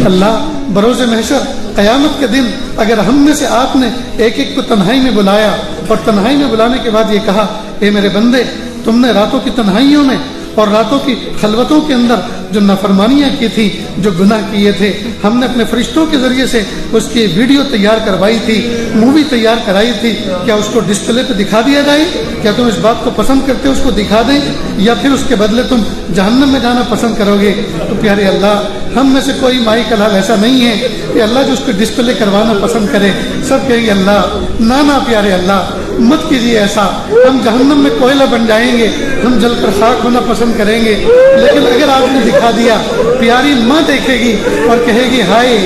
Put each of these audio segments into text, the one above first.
اللہ بروز محشر قیامت کے دن اگر ہم میں سے آپ نے ایک ایک کو تنہائی میں بلایا اور تنہائی میں بلانے کے بعد یہ کہا اے میرے بندے تم نے راتوں کی تنہائیوں میں اور راتوں کی خلوتوں کے اندر جو نافرمانیاں کی تھی، جو گناہ کیے تھے، ہم نے اپنے فرشتوں کے ذریعے سے اس کی ویڈیو تیار کروائی تھی، مووی تیار کرائی تھی، کیا اس کو ڈسپلے پہ دکھا دیا جائے؟ کیا تم اس بات کو پسند کرتے ہو اس کو دکھا دیں، یا پھر اس کے بدلے تم جہنم میں جانا پسند کرو گے؟ تو پیارے اللہ ہم میں سے کوئی مائی کا لال ایسا نہیں ہے کہ اللہ جو اس کو ڈسپلے کروانا پسند کرے، سب کہیں گے اللہ نانا پیارے اللہ مت کیجیے ایسا، ہم جہنم میں کوئلہ بن جائیں گے، ہم جل کر خاک ہونا پسند کریں گے۔ لیکن اگر آپ نے دکھا دیا، پیاری ماں دیکھے گی اور کہے گی ہائے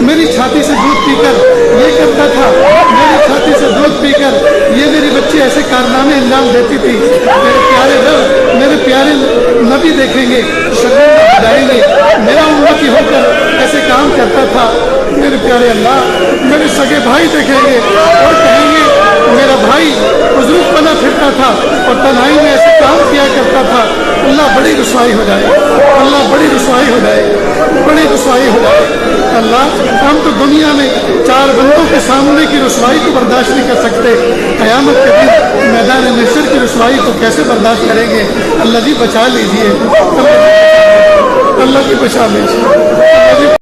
میری چھاتی سے دودھ پی کر یہ کرتا تھا، میری چھاتی سے دودھ پی کر یہ میری بچی ایسے کارنامے انجام دیتی تھی، میرے پیارے رب میرے پیارے نبی دیکھیں گے شرمندہ ہو جائیں گے، میرا امتی ہو کر ایسے کام کرتا تھا، میرے پیارے اللہ میرے سگے بھائی دیکھیں گے اور کہیں گے میرا بھائی بزرگ بنا پھرتا تھا اور تنہائی میں ایسے کام کیا کرتا تھا۔ اللہ بڑی رسوائی ہو جائے، اللہ بڑی رسوائی ہو جائے، بڑی رسوائی ہو جائے۔ اللہ ہم تو دنیا میں چار بندوں کے سامنے کی رسوائی کو برداشت نہیں کر سکتے، قیامت کے دن میدان محشر کی رسوائی کو کیسے برداشت کریں گے؟ اللہ جی بچا لیجیے، اللہ جی بچا لیجیے، اللہ جی